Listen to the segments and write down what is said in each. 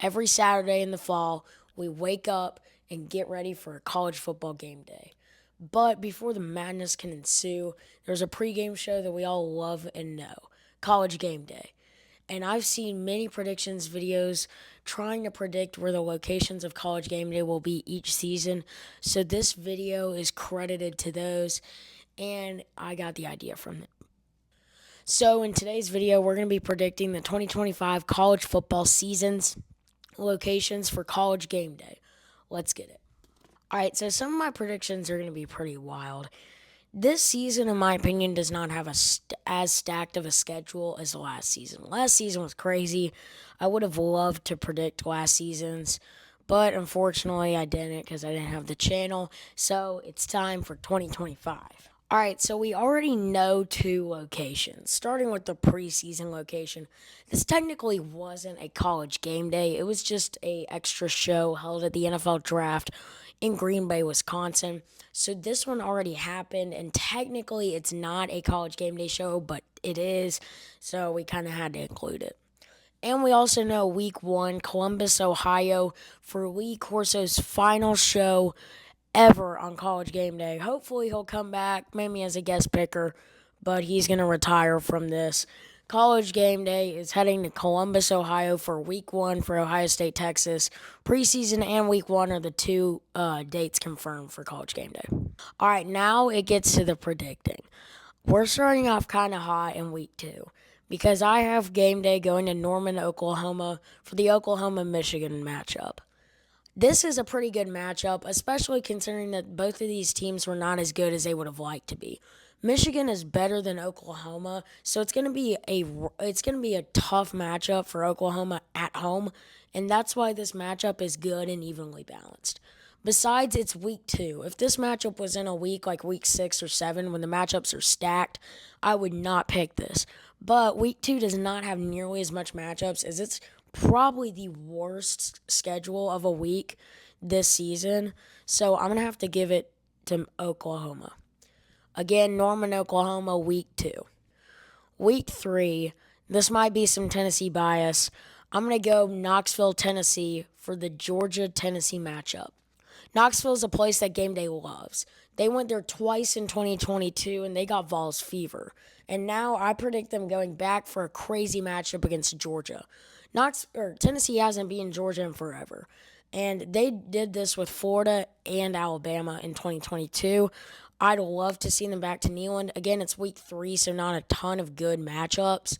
Every Saturday in the fall, we wake up and get ready for a college football game day. But before the madness can ensue, there's a pregame show that we all love and know, College Game Day. And I've seen many predictions videos trying to predict where the locations of College Game Day will be each season. So this video is credited to those, and I got the idea from it. So in today's video, we're going to be predicting the 2025 college football season's locations for College Game Day. Let's get it. All right, so some of my predictions are going to be pretty wild. This season, in my opinion, does not have as stacked of a schedule as last season. Last season was crazy. I would have loved to predict last season's, but unfortunately, I didn't because I didn't have the channel. So it's time for 2025. All right, so we already know two locations, starting with the preseason location. This technically wasn't a college game day. It was just a extra show held at the NFL draft in Green Bay, Wisconsin. So this one already happened, and technically it's not a college game day show, but it is. So we kind of had to include it. And we also know week one, Columbus, Ohio, for Lee Corso's final show ever on College Game Day. Hopefully, he'll come back, maybe as a guest picker, but he's going to retire from this. College Game Day is heading to Columbus, Ohio for week one for Ohio State, Texas. Preseason and week one are the two dates confirmed for College Game Day. All right, now it gets to the predicting. We're starting off kind of hot in week two because I have Game Day going to Norman, Oklahoma for the Oklahoma Michigan matchup. This is a pretty good matchup, especially considering that both of these teams were not as good as they would have liked to be. Michigan is better than Oklahoma, so it's going to be a tough matchup for Oklahoma at home, and that's why this matchup is good and evenly balanced. Besides, it's week two. If this matchup was in a week like week 6 or 7, when the matchups are stacked, I would not pick this. But week two does not have nearly as much matchups as it's probably the worst schedule of a week this season. So I'm going to have to give it to Oklahoma. Again, Norman, Oklahoma, week two. Week three, this might be some Tennessee bias. I'm going to go Knoxville, Tennessee for the Georgia-Tennessee matchup. Knoxville is a place that Game Day loves. They went there twice in 2022 and they got Vols fever. And now I predict them going back for a crazy matchup against Georgia. Tennessee hasn't beaten Georgia in forever. And they did this with Florida and Alabama in 2022. I'd love to see them back to Neyland. Again, it's week three, so not a ton of good matchups.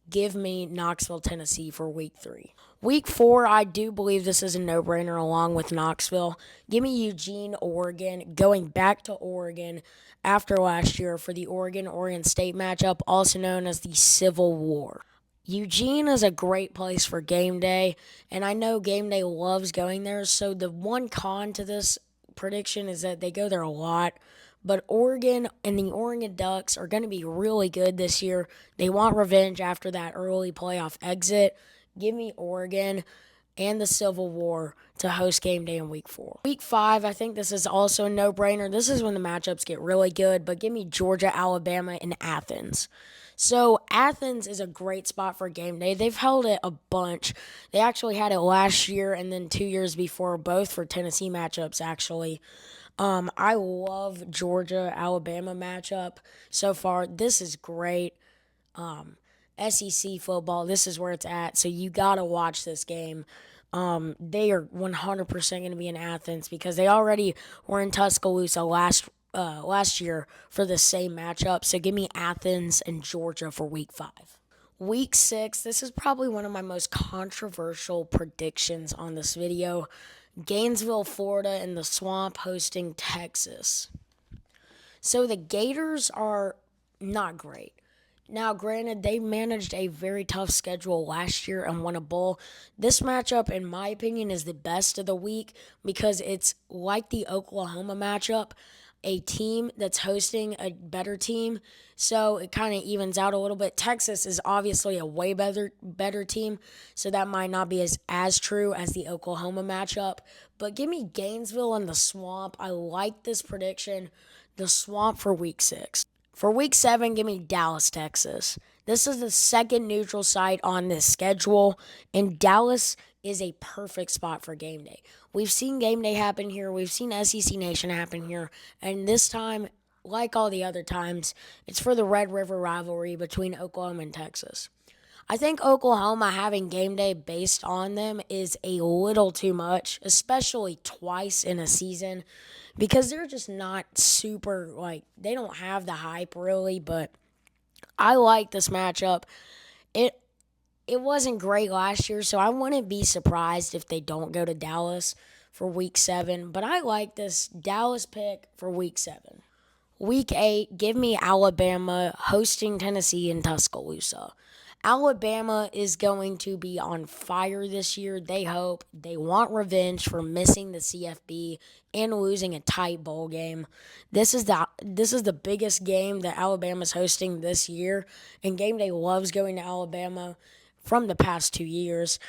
Give me Knoxville, Tennessee for week three. Week four, I do believe this is a no-brainer along with Knoxville. Give me Eugene, Oregon, going back to Oregon after last year for the Oregon State matchup, also known as the Civil War. Eugene is a great place for game day, and I know game day loves going there. So the one con to this prediction is that they go there a lot. But Oregon and the Oregon Ducks are going to be really good this year. They want revenge after that early playoff exit. Give me Oregon and the Civil War to host game day in week four. Week five, I think this is also a no-brainer. This is when the matchups get really good, but give me Georgia, Alabama, and Athens. So Athens is a great spot for game day. They've held it a bunch. They actually had it last year and then 2 years before, both for Tennessee matchups, actually. I love Georgia Alabama matchup so far. This is great. SEC football, this is where it's at. So you gotta watch this game. They are 100% going to be in Athens because they already were in Tuscaloosa last year for the same matchup. So give me Athens and Georgia for week five. Week six, this is probably one of my most controversial predictions on this video. Gainesville, Florida, and the Swamp hosting Texas. So the Gators are not great. Now, granted, they managed a very tough schedule last year and won a bowl. This matchup, in my opinion, is the best of the week because it's like the Oklahoma matchup, a team that's hosting a better team, so it kind of evens out a little bit. Texas is obviously a way better team, so that might not be as true as the Oklahoma matchup. But give me Gainesville and the Swamp. I like this prediction. The Swamp for week six. For week seven, give me Dallas, Texas. This is the second neutral site on this schedule, and Dallas is a perfect spot for game day. We've seen game day happen here, we've seen SEC Nation happen here, and this time, like all the other times, it's for the Red River rivalry between Oklahoma and Texas. I think Oklahoma having game day based on them is a little too much, especially twice in a season, because they're just not super, like, they don't have the hype really, but I like this matchup. It it wasn't great last year, so I wouldn't be surprised if they don't go to Dallas for week 7, but I like this Dallas pick for week 7. Week 8, give me Alabama hosting Tennessee in Tuscaloosa. Alabama is going to be on fire this year. They hope. They want revenge for missing the CFB and losing a tight bowl game. This is the biggest game that Alabama's hosting this year, and Game Day loves going to Alabama from the past 2 years.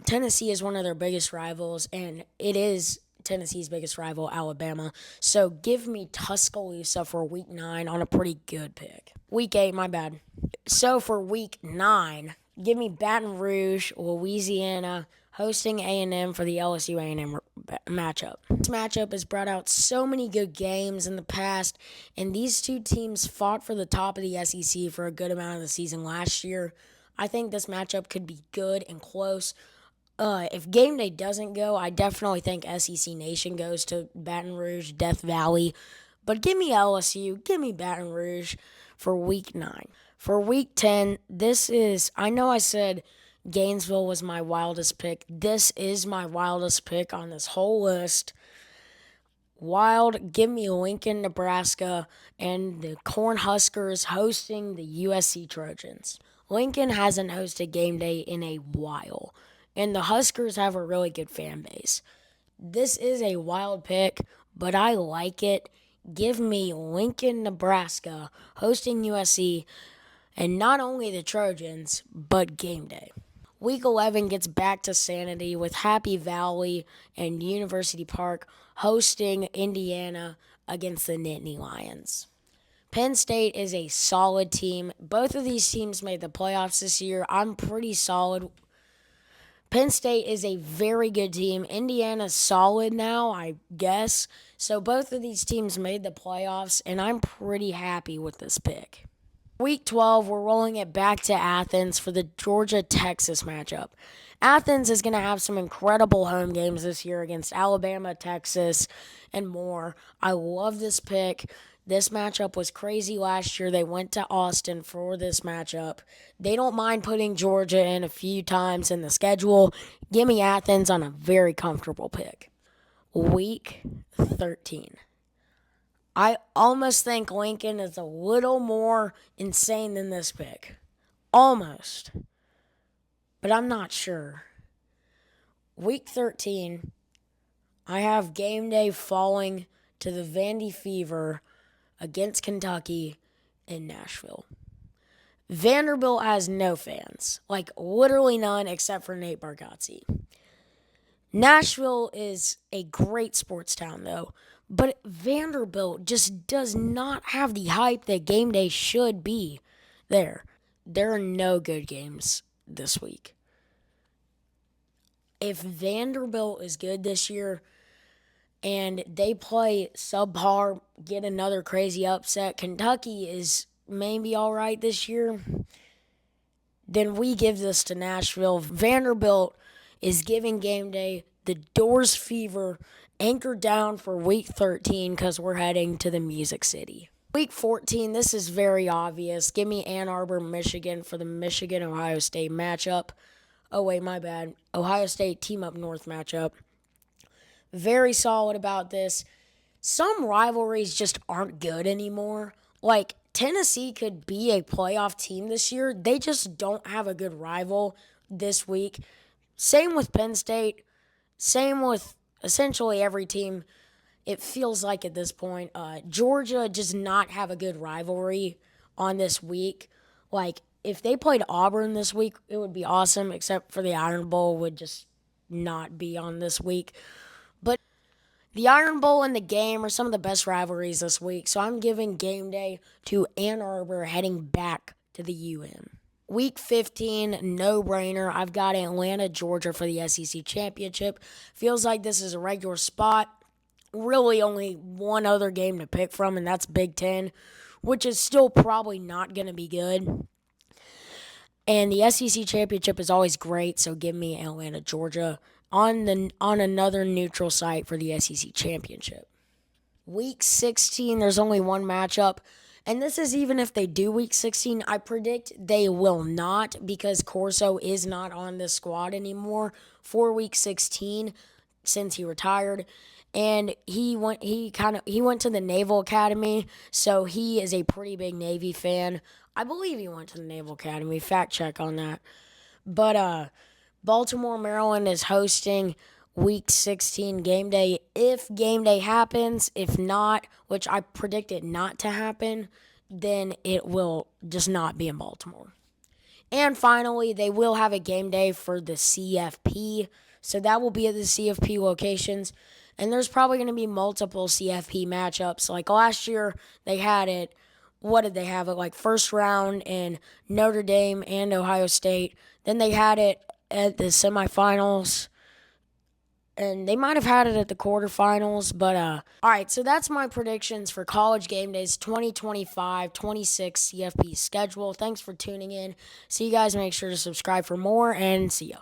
Tennessee is one of their biggest rivals, and it is Tennessee's biggest rival, Alabama. So give me Tuscaloosa for week 9 on a pretty good pick. Week 8, my bad. So for week 9, give me Baton Rouge, Louisiana, hosting A&M for the LSU A&M matchup. This matchup has brought out so many good games in the past, and these two teams fought for the top of the SEC for a good amount of the season last year. I think this matchup could be good and close. If game day doesn't go, I definitely think SEC Nation goes to Baton Rouge, Death Valley. But give me LSU, give me Baton Rouge for week 9. For week 10, I know I said Gainesville was my wildest pick. This is my wildest pick on this whole list. Wild, give me Lincoln, Nebraska, and the Cornhuskers hosting the USC Trojans. Lincoln hasn't hosted game day in a while, and the Huskers have a really good fan base. This is a wild pick, but I like it. Give me Lincoln, Nebraska hosting USC, and not only the Trojans, but game day. Week 11 gets back to sanity with Happy Valley and University Park hosting Indiana against the Nittany Lions. Penn State is a solid team. Both of these teams made the playoffs this year. I'm pretty solid. Penn State is a very good team. Indiana's solid now, I guess. So both of these teams made the playoffs, and I'm pretty happy with this pick. Week 12, we're rolling it back to Athens for the Georgia-Texas matchup. Athens is going to have some incredible home games this year against Alabama, Texas, and more. I love this pick. This matchup was crazy last year. They went to Austin for this matchup. They don't mind putting Georgia in a few times in the schedule. Give me Athens on a very comfortable pick. Week 13. I almost think Lincoln is a little more insane than this pick. Almost. But I'm not sure. Week 13, I have game day falling to the Vandy Fever against Kentucky in Nashville. Vanderbilt has no fans. Like, literally none except for Nate Bargatze. Nashville is a great sports town, though. But Vanderbilt just does not have the hype that game day should be there. There are no good games this week. If Vanderbilt is good this year and they play subpar, get another crazy upset, Kentucky is maybe all right this year, then we give this to Nashville. Vanderbilt is giving game day the Doors fever anchored down for week 13 because we're heading to the Music City. Week 14, this is very obvious. Give me Ann Arbor, Michigan for the Michigan-Ohio State matchup. Oh, wait, my bad. Ohio State Team Up North matchup. Very solid about this. Some rivalries just aren't good anymore. Like, Tennessee could be a playoff team this year. They just don't have a good rival this week. Same with Penn State. Same with essentially every team. It feels like at this point. Georgia does not have a good rivalry on this week. Like, if they played Auburn this week, it would be awesome, except for the Iron Bowl would just not be on this week. But the Iron Bowl and the game are some of the best rivalries this week, so I'm giving game day to Ann Arbor heading back to the UM. Week 15, no brainer. I've got Atlanta, Georgia for the SEC Championship. Feels like this is a regular spot. Really, only one other game to pick from, and that's Big Ten, which is still probably not going to be good. And the SEC Championship is always great, so give me Atlanta, Georgia on another neutral site for the SEC Championship. Week 16, there's only one matchup. And this is even if they do week 16. I predict they will not because Corso is not on the squad anymore for week 16 since he retired. And he went to the Naval Academy, so he is a pretty big Navy fan. I believe he went to the Naval Academy. Fact check on that. But Baltimore, Maryland is hosting Week 16 game day if game day happens. If not, which I predict it not to happen, then it will just not be in Baltimore. And finally, they will have a game day for the CFP. So that will be at the CFP locations. And there's probably going to be multiple CFP matchups. Like last year, they had it. What did they have it? Like first round in Notre Dame and Ohio State. Then they had it at the semifinals. And they might have had it at the quarterfinals, but all right, so that's my predictions for College Game Days 2025-26 CFP schedule. Thanks for tuning in. See you guys. Make sure to subscribe for more, and see ya.